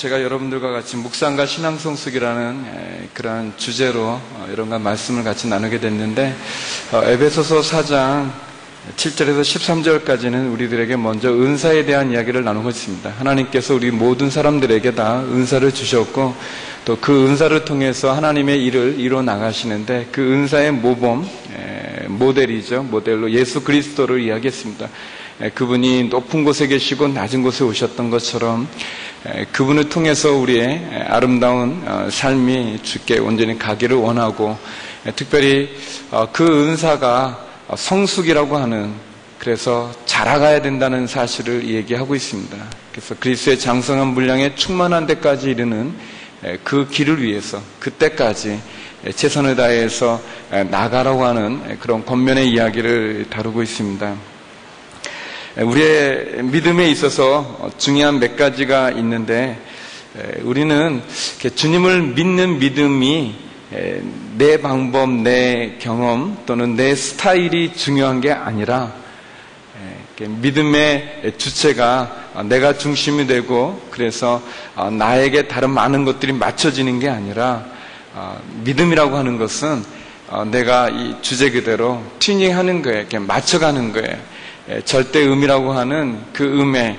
제가 여러분들과 같이 묵상과 신앙성숙이라는 그러한 주제로 여러분과 말씀을 같이 나누게 됐는데, 에베소서 4장 7절에서 13절까지는 우리들에게 먼저 은사에 대한 이야기를 나누고 있습니다. 하나님께서 우리 모든 사람들에게 다 은사를 주셨고, 또 그 은사를 통해서 하나님의 일을 이루어 나가시는데, 그 은사의 모델로 예수 그리스도를 이야기했습니다. 그분이 높은 곳에 계시고 낮은 곳에 오셨던 것처럼 그분을 통해서 우리의 아름다운 삶이 주께 온전히 가기를 원하고, 특별히 그 은사가 성숙이라고 하는, 그래서 자라가야 된다는 사실을 얘기하고 있습니다. 그래서 그리스도의 장성한 분량에 충만한 데까지 이르는 그 길을 위해서 그때까지 최선을 다해서 나가라고 하는 그런 권면의 이야기를 다루고 있습니다. 우리의 믿음에 있어서 중요한 몇 가지가 있는데, 우리는 주님을 믿는 믿음이 내 방법, 내 경험 또는 내 스타일이 중요한 게 아니라, 믿음의 주체가 내가 중심이 되고, 그래서 나에게 다른 많은 것들이 맞춰지는 게 아니라, 믿음이라고 하는 것은 내가 이 주제 그대로 튜닝하는 거예요. 이렇게 맞춰가는 거예요. 절대음이라고 하는 그 음에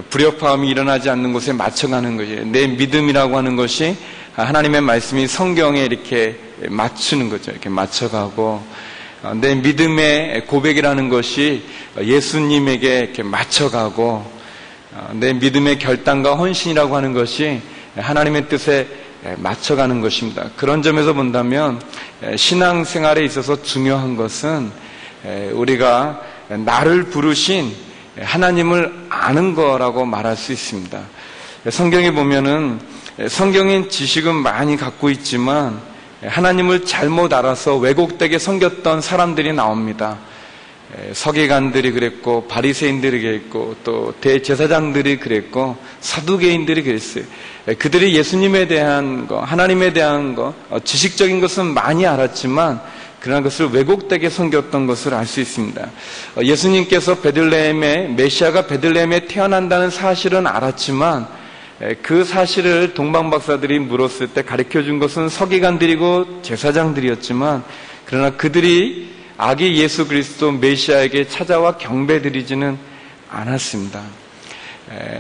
불협화음이 일어나지 않는 곳에 맞춰가는 거예요. 내 믿음이라고 하는 것이 하나님의 말씀이 성경에 이렇게 맞추는 거죠. 이렇게 맞춰가고, 내 믿음의 고백이라는 것이 예수님에게 이렇게 맞춰가고, 내 믿음의 결단과 헌신이라고 하는 것이 하나님의 뜻에 맞춰가는 것입니다. 그런 점에서 본다면 신앙생활에 있어서 중요한 것은 우리가 나를 부르신 하나님을 아는 거라고 말할 수 있습니다. 성경에 보면은 성경인 지식은 많이 갖고 있지만 하나님을 잘못 알아서 왜곡되게 섬겼던 사람들이 나옵니다. 서기관들이 그랬고, 바리새인들이 그랬고, 또 대제사장들이 그랬고, 사두개인들이 그랬어요. 그들이 예수님에 대한 거, 하나님에 대한 거, 지식적인 것은 많이 알았지만 그러나 그것을 왜곡되게 섬겼던 것을 알 수 있습니다. 예수님께서 메시아가 베들레헴에 태어난다는 사실은 알았지만 그 사실을 동방박사들이 물었을 때 가르쳐준 것은 서기관들이고 제사장들이었지만, 그러나 그들이 아기 예수 그리스도 메시아에게 찾아와 경배드리지는 않았습니다.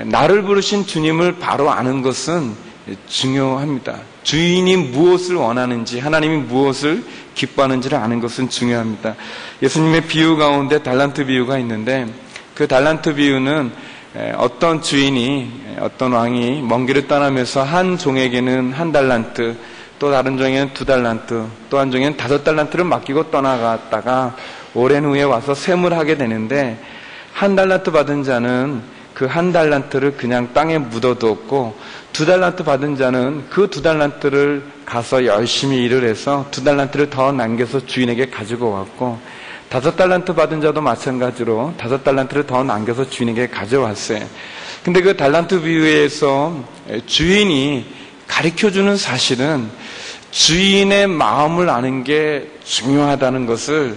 나를 부르신 주님을 바로 아는 것은 중요합니다. 주인이 무엇을 원하는지, 하나님이 무엇을 기뻐하는지를 아는 것은 중요합니다. 예수님의 비유 가운데 달란트 비유가 있는데, 그 달란트 비유는 어떤 주인이, 어떤 왕이 먼 길을 떠나면서 한 종에게는 1달란트, 또 다른 종에게는 2달란트, 또 한 종에게는 5달란트를 맡기고 떠나갔다가 오랜 후에 와서 세무하게 되는데, 1달란트 받은 자는 그 1달란트를 그냥 땅에 묻어두었고, 2달란트 받은 자는 그 2달란트를 가서 열심히 일을 해서 2달란트를 더 남겨서 주인에게 가지고 왔고, 5달란트 받은 자도 마찬가지로 5달란트를 더 남겨서 주인에게 가져왔어요. 근데 그 달란트 비유에서 주인이 가르쳐주는 사실은 주인의 마음을 아는 게 중요하다는 것을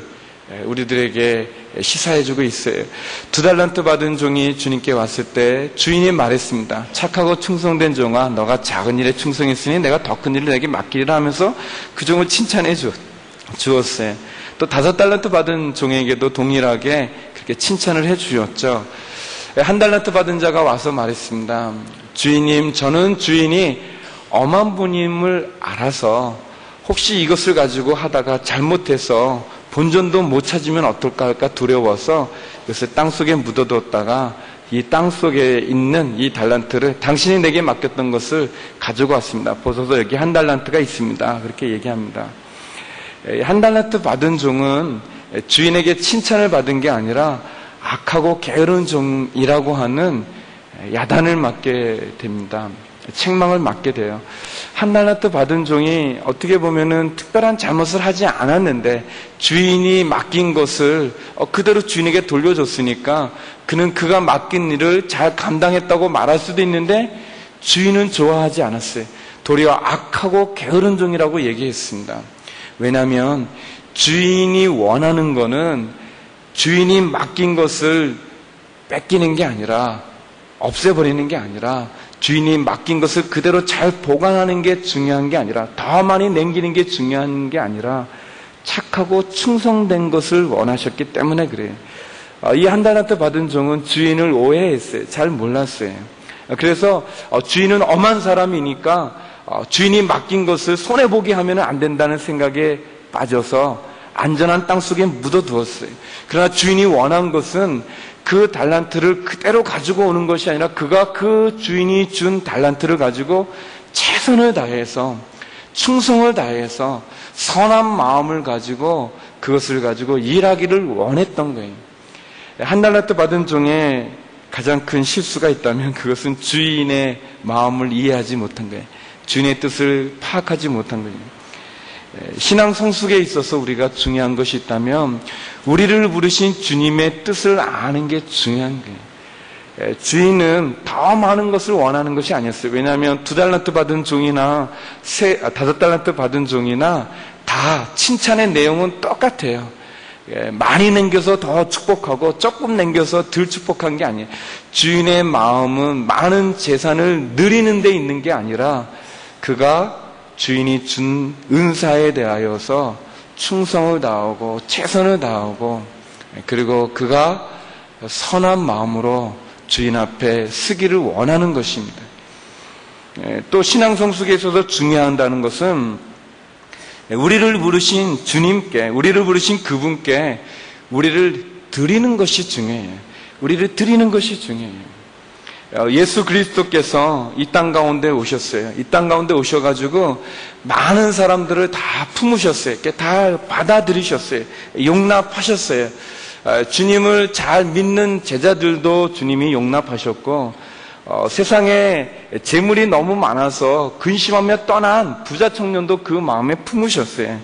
우리들에게 시사해주고 있어요. 2달란트 받은 종이 주님께 왔을 때 주인이 말했습니다. 착하고 충성된 종아, 너가 작은 일에 충성했으니 내가 더 큰 일을 내게 맡기리라 하면서 그 종을 칭찬해 주었어요. 또 5달란트 받은 종에게도 동일하게 그렇게 칭찬을 해 주었죠. 1달란트 받은 자가 와서 말했습니다. 주인님, 저는 주인이 엄한 분임을 알아서 혹시 이것을 가지고 하다가 잘못해서 본전도 못 찾으면 어떨까 할까 두려워서 이것을 땅속에 묻어두었다가 이 땅속에 있는 이 달란트를 당신이 내게 맡겼던 것을 가지고 왔습니다. 보소서 여기 1달란트가 있습니다. 그렇게 얘기합니다. 1달란트 받은 종은 주인에게 칭찬을 받은 게 아니라 악하고 게으른 종이라고 하는 야단을 맞게 됩니다. 책망을 맞게 돼요. 1달란트 받은 종이 어떻게 보면은 특별한 잘못을 하지 않았는데 주인이 맡긴 것을 그대로 주인에게 돌려줬으니까 그는 그가 맡긴 일을 잘 감당했다고 말할 수도 있는데 주인은 좋아하지 않았어요. 도리어 악하고 게으른 종이라고 얘기했습니다. 왜냐하면 주인이 원하는 거는 주인이 맡긴 것을 뺏기는 게 아니라, 없애버리는 게 아니라 주인이 맡긴 것을 그대로 잘 보관하는 게 중요한 게 아니라, 더 많이 남기는 게 중요한 게 아니라 착하고 충성된 것을 원하셨기 때문에 그래요. 이 한 달란트 받은 종은 주인을 오해했어요. 잘 몰랐어요. 그래서 주인은 엄한 사람이니까 주인이 맡긴 것을 손해보게 하면 안 된다는 생각에 빠져서 안전한 땅속에 묻어두었어요. 그러나 주인이 원한 것은 그 달란트를 그대로 가지고 오는 것이 아니라 그가 그 주인이 준 달란트를 가지고 최선을 다해서, 충성을 다해서 선한 마음을 가지고 그것을 가지고 일하기를 원했던 거예요. 한 달란트 받은 종의 가장 큰 실수가 있다면 그것은 주인의 마음을 이해하지 못한 거예요. 주인의 뜻을 파악하지 못한 거예요. 신앙 성숙에 있어서 우리가 중요한 것이 있다면 우리를 부르신 주님의 뜻을 아는 게 중요한 거예요. 주인은 더 많은 것을 원하는 것이 아니었어요. 왜냐하면 2달란트 받은 종이나 5달란트 받은 종이나 다 칭찬의 내용은 똑같아요. 많이 남겨서 더 축복하고 조금 남겨서 덜 축복한 게 아니에요. 주인의 마음은 많은 재산을 누리는 데 있는 게 아니라 그가 주인이 준 은사에 대하여서 충성을 다하고 최선을 다하고, 그리고 그가 선한 마음으로 주인 앞에 쓰기를 원하는 것입니다. 또 신앙 성숙에 있어서 중요하다는 것은 우리를 부르신 주님께, 우리를 부르신 그분께 우리를 드리는 것이 중요해요. 우리를 드리는 것이 중요해요. 예수 그리스도께서 이 땅 가운데 오셨어요. 이 땅 가운데 오셔가지고 많은 사람들을 다 품으셨어요. 다 받아들이셨어요. 용납하셨어요. 주님을 잘 믿는 제자들도 주님이 용납하셨고, 세상에 재물이 너무 많아서 근심하며 떠난 부자 청년도 그 마음에 품으셨어요.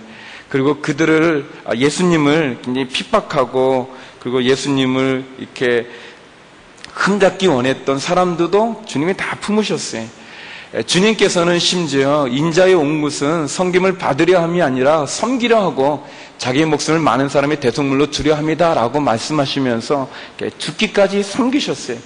그리고 그들을, 예수님을 굉장히 핍박하고, 그리고 예수님을 이렇게 흠잡기 원했던 사람들도 주님이 다 품으셨어요. 주님께서는 심지어 인자에 온 것은 섬김을 받으려 함이 아니라 섬기려 하고 자기의 목숨을 많은 사람의 대속물로 주려 합니다라고 말씀하시면서 죽기까지 섬기셨어요.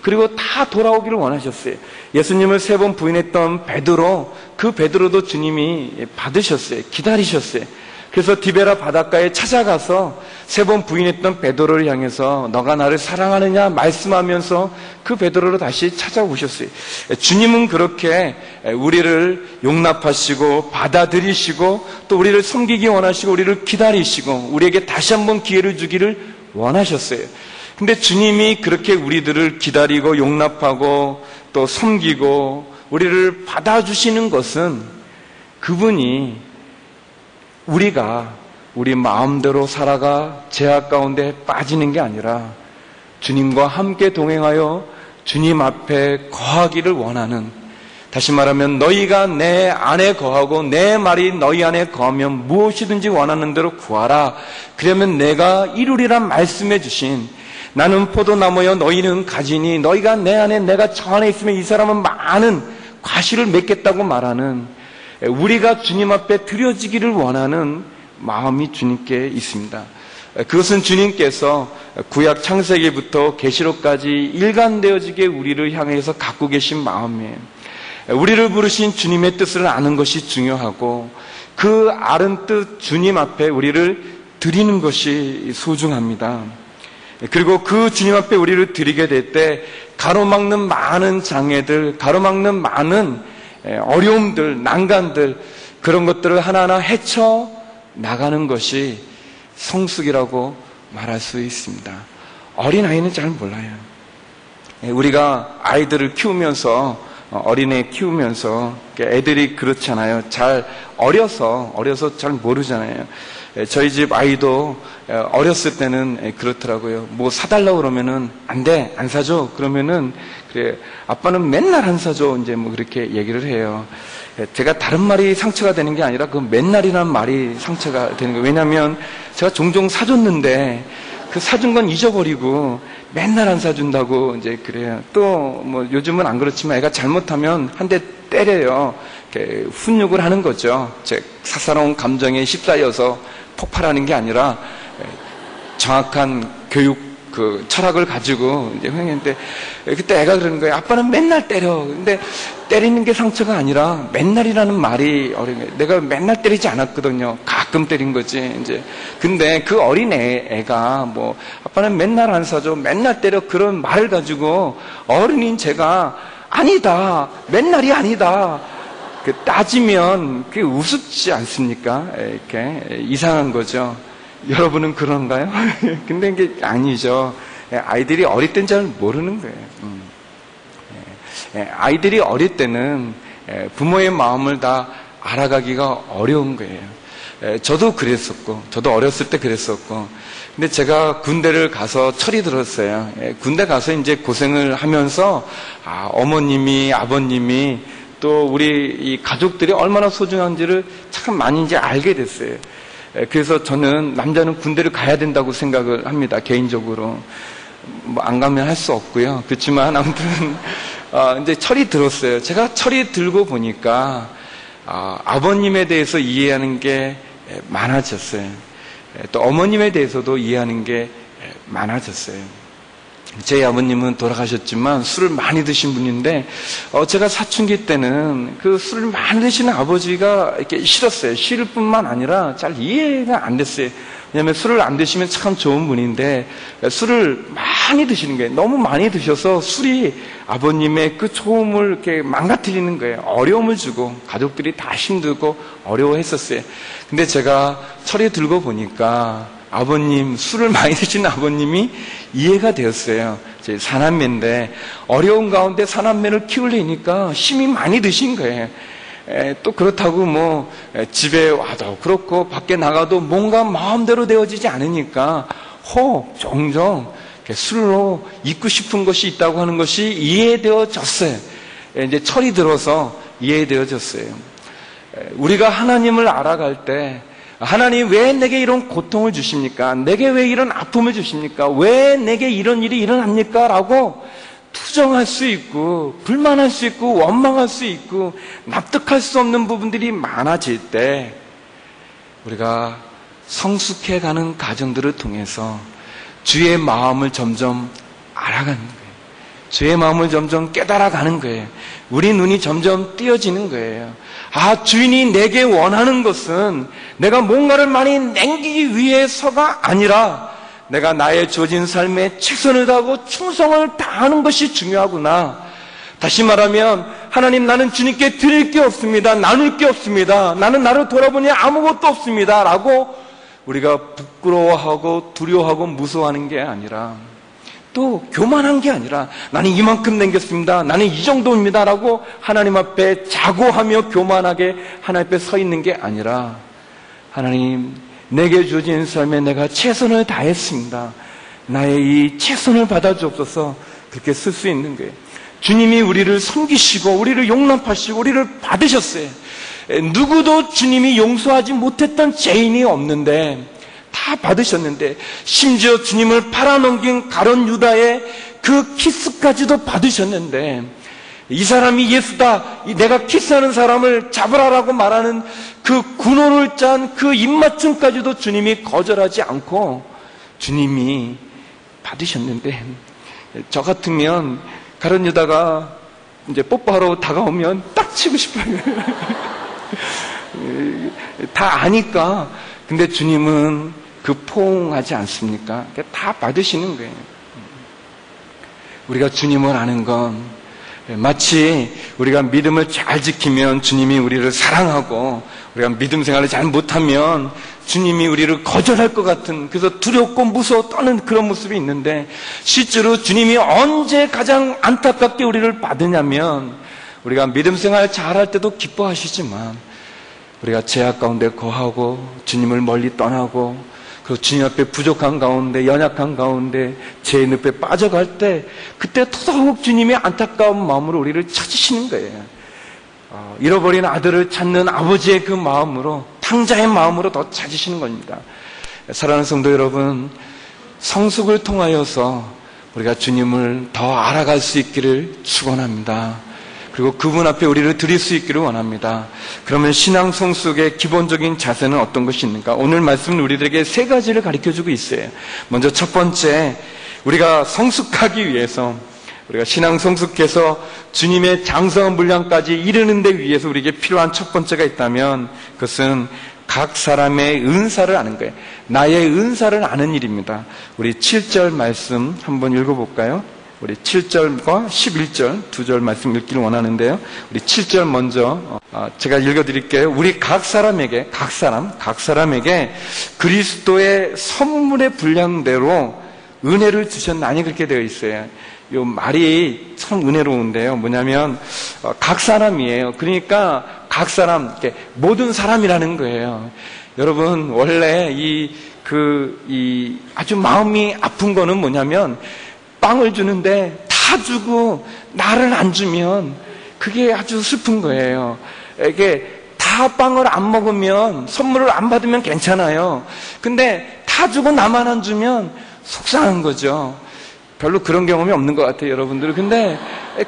그리고 다 돌아오기를 원하셨어요. 예수님을 3번 부인했던 베드로, 그 베드로도 주님이 받으셨어요. 기다리셨어요. 그래서 디베라 바닷가에 찾아가서 3번 부인했던 베드로를 향해서 너가 나를 사랑하느냐 말씀하면서 그 베드로를 다시 찾아오셨어요. 주님은 그렇게 우리를 용납하시고 받아들이시고 또 우리를 섬기기 원하시고 우리를 기다리시고 우리에게 다시 한번 기회를 주기를 원하셨어요. 근데 주님이 그렇게 우리들을 기다리고 용납하고 또 섬기고 우리를 받아주시는 것은 그분이 우리가 우리 마음대로 살아가 죄악 가운데 빠지는 게 아니라 주님과 함께 동행하여 주님 앞에 거하기를 원하는, 다시 말하면 너희가 내 안에 거하고 내 말이 너희 안에 거하면 무엇이든지 원하는 대로 구하라. 그러면 내가 이루리란 말씀해 주신, 나는 포도나무여 너희는 가지니 너희가 내 안에 내가 저 안에 있으면 이 사람은 많은 과실을 맺겠다고 말하는, 우리가 주님 앞에 드려지기를 원하는 마음이 주님께 있습니다. 그것은 주님께서 구약 창세기부터 계시록까지 일관되어지게 우리를 향해서 갖고 계신 마음이에요. 우리를 부르신 주님의 뜻을 아는 것이 중요하고 그 아는 뜻 주님 앞에 우리를 드리는 것이 소중합니다. 그리고 그 주님 앞에 우리를 드리게 될 때 가로막는 많은 장애들, 가로막는 많은 어려움들, 난간들, 그런 것들을 하나하나 헤쳐 나가는 것이 성숙이라고 말할 수 있습니다. 어린아이는 잘 몰라요. 우리가 아이들을 키우면서, 어린애 키우면서 애들이 그렇잖아요. 잘 어려서 잘 모르잖아요. 저희 집 아이도 어렸을 때는 그렇더라고요. 뭐 사달라고 그러면은 안 돼, 안 사줘. 그러면은 그래, 아빠는 맨날 안 사줘. 이제 뭐 그렇게 얘기를 해요. 제가 다른 말이 상처가 되는 게 아니라 그 맨날이라는 말이 상처가 되는 거예요. 왜냐하면 제가 종종 사줬는데 그 사준 건 잊어버리고 맨날 안 사준다고 이제 그래요. 또 뭐 요즘은 안 그렇지만 애가 잘못하면 한 대 때려요. 이렇게 훈육을 하는 거죠. 제 사사로운 감정에 휩싸여서 폭발하는 게 아니라 정확한 교육 그 철학을 가지고 이제 회의했는데 그때 애가 그러는 거예요. 아빠는 맨날 때려. 근데 때리는 게 상처가 아니라 맨날이라는 말이 어린 거예요. 내가 맨날 때리지 않았거든요. 가끔 때린 거지. 이제 근데 그 어린 애가 뭐 아빠는 맨날 안 사줘. 맨날 때려. 그런 말을 가지고 어른인 제가 아니다. 맨날이 아니다. 그 따지면 그게 우습지 않습니까? 이렇게 이상한 거죠. 여러분은 그런가요? 근데 이게 아니죠. 아이들이 어릴 땐 잘 모르는 거예요. 아이들이 어릴 때는 부모의 마음을 다 알아가기가 어려운 거예요. 저도 그랬었고, 저도 어렸을 때 그랬었고, 근데 제가 군대를 가서 철이 들었어요. 군대 가서 이제 고생을 하면서, 어머님이, 아버님이, 또 우리 이 가족들이 얼마나 소중한지를 참 많이 이제 알게 됐어요. 그래서 저는 남자는 군대를 가야 된다고 생각을 합니다. 개인적으로. 뭐 안 가면 할 수 없고요. 그렇지만 아무튼, 이제 철이 들었어요. 제가 철이 들고 보니까, 아버님에 대해서 이해하는 게 많아졌어요. 또 어머님에 대해서도 이해하는 게 많아졌어요. 제 아버님은 돌아가셨지만 술을 많이 드신 분인데 제가 사춘기 때는 그 술을 많이 드시는 아버지가 이렇게 싫었어요. 싫을 뿐만 아니라 잘 이해가 안 됐어요. 왜냐하면 술을 안 드시면 참 좋은 분인데 술을 많이 드시는 거예요. 너무 많이 드셔서 술이 아버님의 그 좋음을 이렇게 망가뜨리는 거예요. 어려움을 주고 가족들이 다 힘들고 어려워했었어요. 근데 제가 철이 들고 보니까 아버님, 술을 많이 드시는 아버님이 이해가 되었어요. 제 사남매인데 어려운 가운데 사남매를 키우려니까 힘이 많이 드신 거예요. 또 그렇다고 뭐 집에 와도 그렇고 밖에 나가도 뭔가 마음대로 되어지지 않으니까 종종 술로 잊고 싶은 것이 있다고 하는 것이 이해되어졌어요. 이제 철이 들어서 이해되어졌어요. 우리가 하나님을 알아갈 때 하나님 왜 내게 이런 고통을 주십니까? 내게 왜 이런 아픔을 주십니까? 왜 내게 이런 일이 일어납니까? 라고 투정할 수 있고 불만할 수 있고 원망할 수 있고 납득할 수 없는 부분들이 많아질 때 우리가 성숙해가는 과정들을 통해서 주의 마음을 점점 알아가는 거예요. 주의 마음을 점점 깨달아가는 거예요. 우리 눈이 점점 띄어지는 거예요. 주인이 내게 원하는 것은 내가 뭔가를 많이 남기기 위해서가 아니라 내가 나의 주어진 삶에 최선을 다하고 충성을 다하는 것이 중요하구나. 다시 말하면 하나님 나는 주님께 드릴 게 없습니다. 나눌 게 없습니다. 나는 나를 돌아보니 아무것도 없습니다. 라고 우리가 부끄러워하고 두려워하고 무서워하는 게 아니라 또 교만한 게 아니라 나는 이만큼 남겼습니다. 나는 이 정도입니다. 라고 하나님 앞에 자고하며 교만하게 하나님 앞에 서 있는 게 아니라 하나님 내게 주어진 삶에 내가 최선을 다했습니다. 나의 이 최선을 받아주옵소서. 그렇게 쓸 수 있는 거예요. 주님이 우리를 섬기시고 우리를 용납하시고 우리를 받으셨어요. 누구도 주님이 용서하지 못했던 죄인이 없는데 다 받으셨는데 심지어 주님을 팔아넘긴 가룟 유다의 그 키스까지도 받으셨는데 이 사람이 예수다, 내가 키스하는 사람을 잡으라라고 말하는 그 군호를 짠 그 입맞춤까지도 주님이 거절하지 않고 주님이 받으셨는데 저 같으면 가룟 유다가 이제 뽀뽀하러 다가오면 딱 치고 싶어요. 다 아니까. 근데 주님은 그 포옹하지 않습니까? 다 받으시는 거예요. 우리가 주님을 아는 건 마치 우리가 믿음을 잘 지키면 주님이 우리를 사랑하고 우리가 믿음 생활을 잘 못하면 주님이 우리를 거절할 것 같은 그래서 두렵고 무서워 떠는 그런 모습이 있는데 실제로 주님이 언제 가장 안타깝게 우리를 받으냐면 우리가 믿음 생활 잘할 때도 기뻐하시지만 우리가 죄악 가운데 거하고 주님을 멀리 떠나고 그리고 주님 앞에 부족한 가운데 연약한 가운데 죄의 늪에 빠져갈 때 그때 더더욱 주님의 안타까운 마음으로 우리를 찾으시는 거예요. 잃어버린 아들을 찾는 아버지의 그 마음으로 탕자의 마음으로 더 찾으시는 겁니다. 사랑하는 성도 여러분, 성숙을 통하여서 우리가 주님을 더 알아갈 수 있기를 축원합니다. 그리고 그분 앞에 우리를 드릴 수 있기를 원합니다. 그러면 신앙 성숙의 기본적인 자세는 어떤 것이 있는가? 오늘 말씀은 우리들에게 세 가지를 가르쳐주고 있어요. 먼저 첫 번째, 우리가 성숙하기 위해서, 우리가 신앙 성숙해서 주님의 장성한 분량까지 이르는 데 위해서 우리에게 필요한 첫 번째가 있다면 그것은 각 사람의 은사를 아는 거예요. 나의 은사를 아는 일입니다. 우리 7절 말씀 한번 읽어볼까요? 우리 7절과 11절 두 절 말씀 읽기를 원하는데요. 우리 7절 먼저 제가 읽어드릴게요. 우리 각 사람에게 그리스도의 선물의 분량대로 은혜를 주셨나니 그렇게 되어 있어요. 이 말이 참 은혜로운데요. 뭐냐면 각 사람이에요. 그러니까 각 사람, 모든 사람이라는 거예요. 여러분, 원래 아주 마음이 아픈 거는 뭐냐면 빵을 주는데 다 주고 나를 안 주면 그게 아주 슬픈 거예요. 이게 다 빵을 안 먹으면, 선물을 안 받으면 괜찮아요. 근데 다 주고 나만 안 주면 속상한 거죠. 별로 그런 경험이 없는 것 같아요, 여러분들. 근데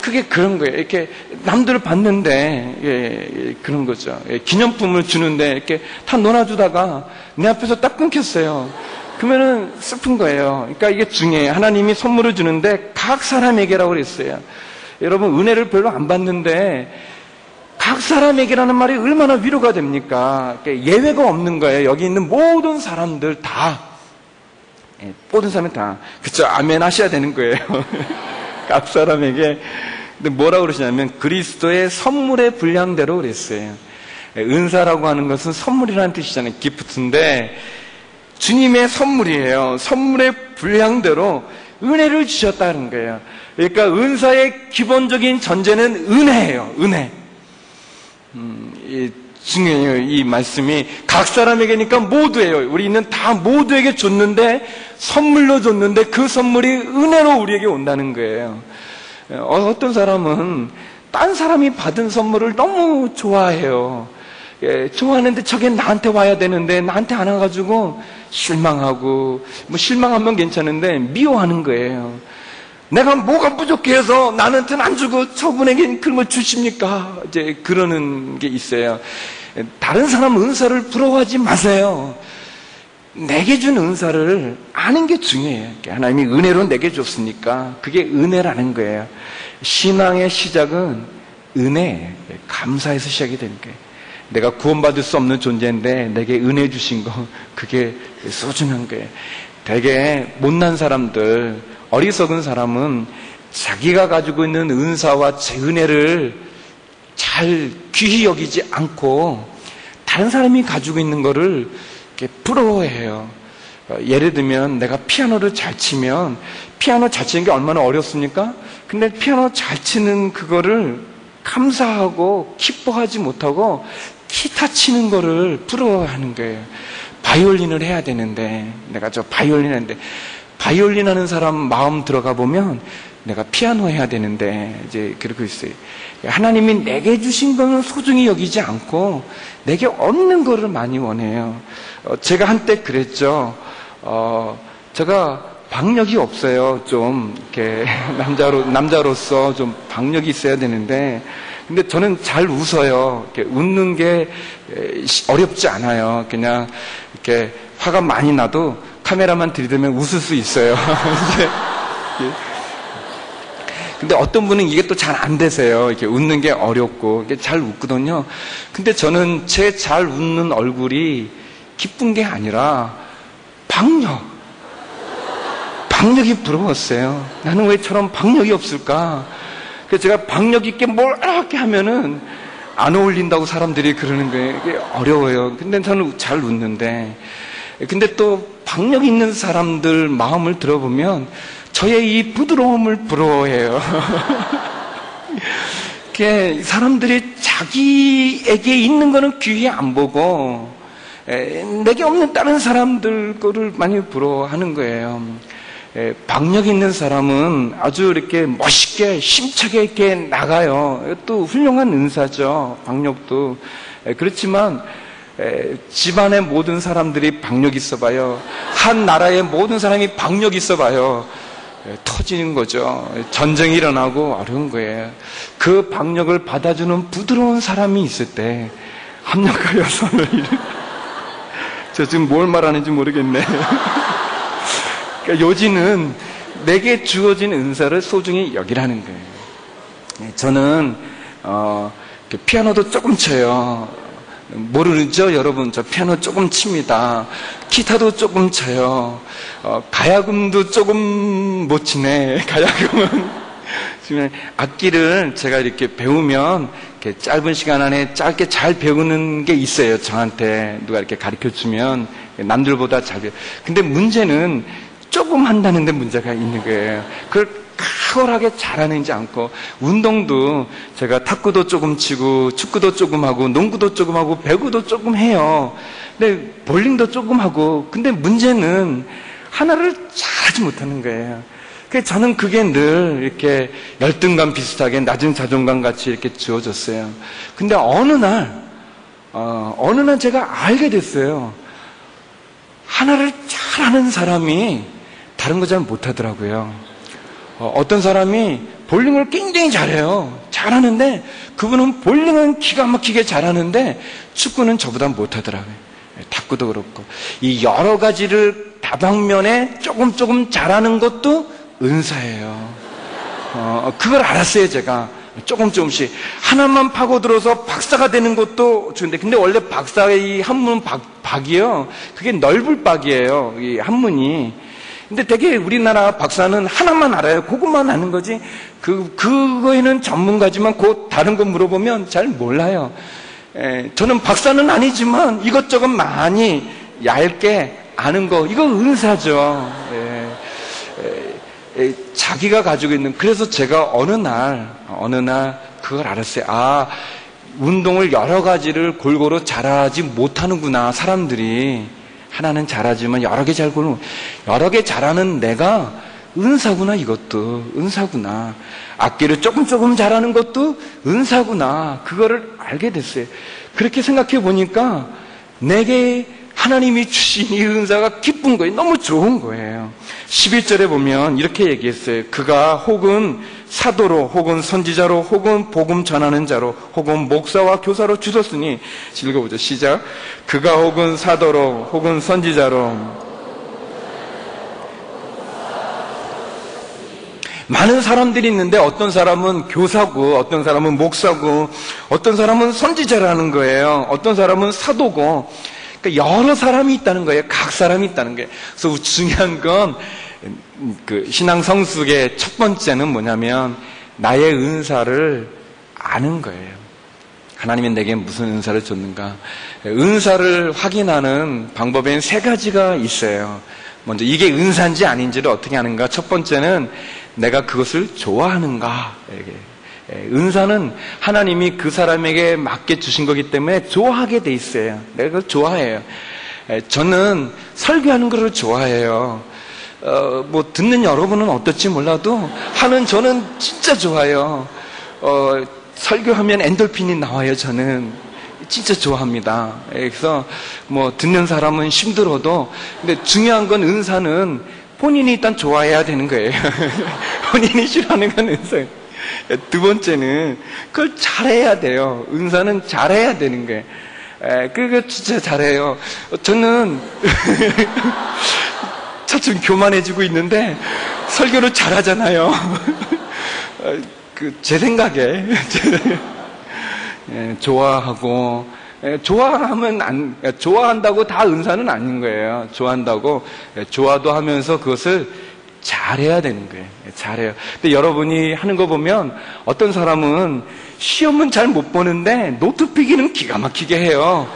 그게 그런 거예요. 이렇게 남들 봤는데, 그런 거죠. 기념품을 주는데 이렇게 다 놀아주다가 내 앞에서 딱 끊겼어요. 그러면은 슬픈 거예요. 그러니까 이게 중요해요. 하나님이 선물을 주는데 각 사람에게라고 그랬어요. 여러분, 은혜를 별로 안 받는데 각 사람에게라는 말이 얼마나 위로가 됩니까? 예외가 없는 거예요. 여기 있는 모든 사람들 다. 모든 사람이 다. 그쵸? 아멘 하셔야 되는 거예요. 각 사람에게. 근데 뭐라고 그러시냐면 그리스도의 선물의 분량대로 그랬어요. 은사라고 하는 것은 선물이라는 뜻이잖아요. 기프트인데 주님의 선물이에요. 선물의 분량대로 은혜를 주셨다는 거예요. 그러니까 은사의 기본적인 전제는 은혜예요. 은혜. 중요해요. 이 말씀이 각 사람에게니까 모두예요. 우리는 다 모두에게 줬는데, 선물로 줬는데 그 선물이 은혜로 우리에게 온다는 거예요. 어떤 사람은 딴 사람이 받은 선물을 너무 좋아해요. 좋아하는데 저게 나한테 와야 되는데 나한테 안 와가지고 실망하고, 실망하면 괜찮은데 미워하는 거예요. 내가 뭐가 부족해서 나한테는 안 주고 저분에게 그런 걸 주십니까? 이제 그러는 게 있어요. 다른 사람 은사를 부러워하지 마세요. 내게 준 은사를 아는 게 중요해요. 하나님이 은혜로 내게 줬으니까 그게 은혜라는 거예요. 신앙의 시작은 은혜, 감사에서 시작이 되는 거예요. 내가 구원받을 수 없는 존재인데 내게 은혜 주신 거, 그게 소중한 거예요. 되게 못난 사람들, 어리석은 사람은 자기가 가지고 있는 은사와 제 은혜를 잘 귀히 여기지 않고 다른 사람이 가지고 있는 거를 이렇게 부러워해요. 예를 들면 내가 피아노를 잘 치면, 피아노 잘 치는 게 얼마나 어렵습니까? 근데 피아노 잘 치는 그거를 감사하고 기뻐하지 못하고 기타 치는 거를 부러워하는 거예요. 바이올린을 해야 되는데, 내가 저 바이올린 하는데, 바이올린 하는 사람 마음 들어가 보면 내가 피아노 해야 되는데, 이제 그러고 있어요. 하나님이 내게 주신 거는 소중히 여기지 않고 내게 없는 거를 많이 원해요. 제가 한때 그랬죠. 제가 박력이 없어요. 좀 이렇게 남자로서 좀 박력이 있어야 되는데, 근데 저는 잘 웃어요. 이렇게 웃는 게 어렵지 않아요. 그냥 이렇게 화가 많이 나도 카메라만 들이대면 웃을 수 있어요. 근데 어떤 분은 이게 또 잘 안 되세요. 이렇게 웃는 게 어렵고, 이게 잘 웃거든요. 근데 저는 제 잘 웃는 얼굴이 기쁜 게 아니라 박력이 부러웠어요. 나는 왜 저런 박력이 없을까? 그래서 제가 박력 있게 뭘 이렇게 하면은 안 어울린다고 사람들이 그러는 거예요. 이게 어려워요. 근데 저는 잘 웃는데, 근데 또 박력 있는 사람들 마음을 들어보면 저의 이 부드러움을 부러워해요. 사람들이 자기에게 있는 거는 귀히 안 보고 내게 없는 다른 사람들 거를 많이 부러워하는 거예요. 박력 있는 사람은 아주 이렇게 멋있게 힘차게 이렇게 나가요. 또 훌륭한 은사죠. 박력도. 그렇지만 집안의 모든 사람들이 박력 있어 봐요. 한 나라의 모든 사람이 박력 있어 봐요. 터지는 거죠. 전쟁이 일어나고 어려운 거예요. 그 박력을 받아주는 부드러운 사람이 있을 때 합력하여 선을 저 지금 뭘 말하는지 모르겠네. 그러니까 요지는 내게 주어진 은사를 소중히 여기라는 거예요. 저는 피아노도 조금 쳐요. 모르죠, 여러분? 저 피아노 조금 칩니다. 기타도 조금 쳐요. 가야금도 조금 못 치네. 가야금은. 지금 악기를 제가 이렇게 배우면 이렇게 짧은 시간 안에 짧게 잘 배우는 게 있어요. 저한테 누가 이렇게 가르쳐 주면 남들보다 잘 배워. 근데 문제는 조금 한다는데 문제가 있는 거예요. 그걸 탁월하게 잘하는지 않고, 운동도 제가 탁구도 조금 치고 축구도 조금 하고 농구도 조금 하고 배구도 조금 해요. 근데 볼링도 조금 하고, 근데 문제는 하나를 잘하지 못하는 거예요. 그래서 저는 그게 늘 이렇게 열등감 비슷하게 낮은 자존감 같이 이렇게 주어졌어요. 근데 어느 날 제가 알게 됐어요. 하나를 잘하는 사람이 다른 거 잘 못하더라고요. 어떤 사람이 볼링을 굉장히 잘해요. 잘하는데 그분은 볼링은 기가 막히게 잘하는데 축구는 저보다 못하더라고요. 탁구도 그렇고, 이 여러 가지를 다방면에 조금 잘하는 것도 은사예요. 그걸 알았어요. 제가 조금씩 하나만 파고들어서 박사가 되는 것도 좋은데, 근데 원래 박사의 이 한문 박이요, 그게 넓을 박이에요, 이 한문이. 근데 되게 우리나라 박사는 하나만 알아요. 그것만 아는 거지. 그거에는 전문가지만 다른 거 물어보면 잘 몰라요. 저는 박사는 아니지만 이것저것 많이 얇게 아는 거, 이거 은사죠. 자기가 가지고 있는. 그래서 제가 어느 날 그걸 알았어요. 아, 운동을 여러 가지를 골고루 잘하지 못하는구나, 사람들이. 하나는 잘하지만 여러 개 여러 개 잘하는 내가 은사구나. 이것도 은사구나. 악기를 조금 잘하는 것도 은사구나. 그거를 알게 됐어요. 그렇게 생각해 보니까 내게 하나님이 주신 이 은사가 기쁜 거예요. 너무 좋은 거예요. 11절에 보면 이렇게 얘기했어요. 그가 혹은 사도로, 혹은 선지자로, 혹은 복음 전하는 자로, 혹은 목사와 교사로 주셨으니. 읽어보죠. 시작. 그가 혹은 사도로, 혹은 선지자로. 많은 사람들이 있는데 어떤 사람은 교사고, 어떤 사람은 목사고, 어떤 사람은 선지자라는 거예요. 어떤 사람은 사도고. 그러니까 여러 사람이 있다는 거예요. 각 사람이 있다는 거예요. 그래서 중요한 건 신앙 성숙의 첫 번째는 뭐냐면 나의 은사를 아는 거예요. 하나님이 내게 무슨 은사를 줬는가. 은사를 확인하는 방법에는 세 가지가 있어요. 먼저 이게 은사인지 아닌지를 어떻게 하는가. 첫 번째는 내가 그것을 좋아하는가. 은사는 하나님이 그 사람에게 맞게 주신 거기 때문에 좋아하게 돼 있어요. 내가 그걸 좋아해요. 저는 설교하는 것을 좋아해요. 듣는 여러분은 어떨지 몰라도 하는 저는 진짜 좋아요. 설교하면 엔돌핀이 나와요. 저는 진짜 좋아합니다. 그래서 듣는 사람은 힘들어도, 근데 중요한 건 은사는 본인이 일단 좋아해야 되는 거예요. 본인이 싫어하는 건 은사예요. 두 번째는 그걸 잘해야 돼요. 은사는 잘해야 되는 거예요. 그거 진짜 잘해요. 저는 차츰 교만해지고 있는데 설교를 잘하잖아요. 제 생각에 좋아하고, 좋아한다고 다 은사는 아닌 거예요. 좋아도 하면서 그것을 잘해야 되는 거예요. 잘해요. 근데 여러분이 하는 거 보면 어떤 사람은 시험은 잘 못 보는데 노트 피기는 기가 막히게 해요.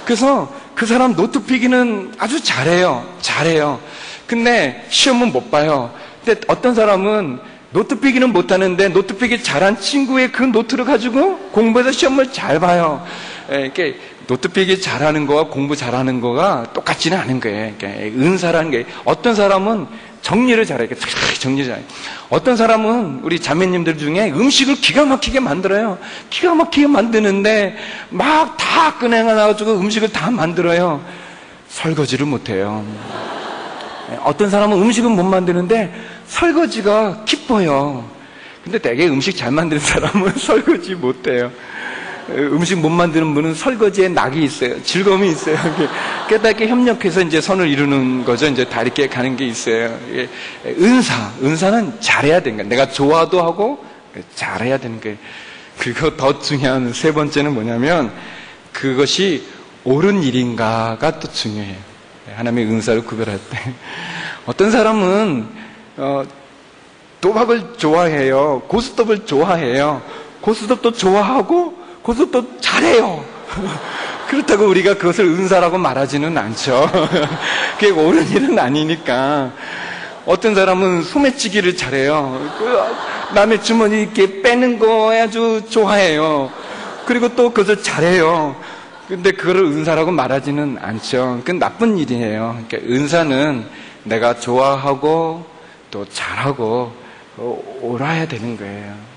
그래서 그 사람 노트 피기는 아주 잘해요. 근데 시험은 못 봐요. 근데 어떤 사람은 노트 피기는 못 하는데 노트 피기 잘한 친구의 그 노트를 가지고 공부해서 시험을 잘 봐요. 이렇게 노트 피기 잘하는 거와 공부 잘하는 거가 똑같지는 않은 거예요. 은사라는 게, 어떤 사람은 정리를 잘해요. 정리 잘해요. 어떤 사람은 우리 자매님들 중에 음식을 기가 막히게 만들어요. 기가 막히게 만드는데 막 다 꺼내가지고 음식을 다 만들어요. 설거지를 못해요. 어떤 사람은 음식은 못 만드는데 설거지가 기뻐요. 근데 되게 음식 잘 만드는 사람은 설거지 못해요. 음식 못 만드는 분은 설거지에 낙이 있어요. 즐거움이 있어요. 그러다 이렇게 협력해서 이제 선을 이루는 거죠. 이제 다 이렇게 가는 게 있어요. 은사는 잘해야 되는 거예요. 내가 좋아도 하고 잘해야 되는 거예요. 그리고 더 중요한 세 번째는 뭐냐면 그것이 옳은 일인가가 또 중요해요. 하나님의 은사를 구별할 때 어떤 사람은 도박을 좋아해요. 고스톱을 좋아해요. 고스톱도 좋아하고 고스톱도 잘해요. 그렇다고 우리가 그것을 은사라고 말하지는 않죠. 그게 옳은 일은 아니니까. 어떤 사람은 소매치기를 잘해요. 남의 주머니 이렇게 빼는 거 아주 좋아해요. 그리고 또 그것을 잘해요. 근데 그거를 은사라고 말하지는 않죠. 그건 나쁜 일이에요. 그러니까 은사는 내가 좋아하고 또 잘하고 옳아야 되는 거예요.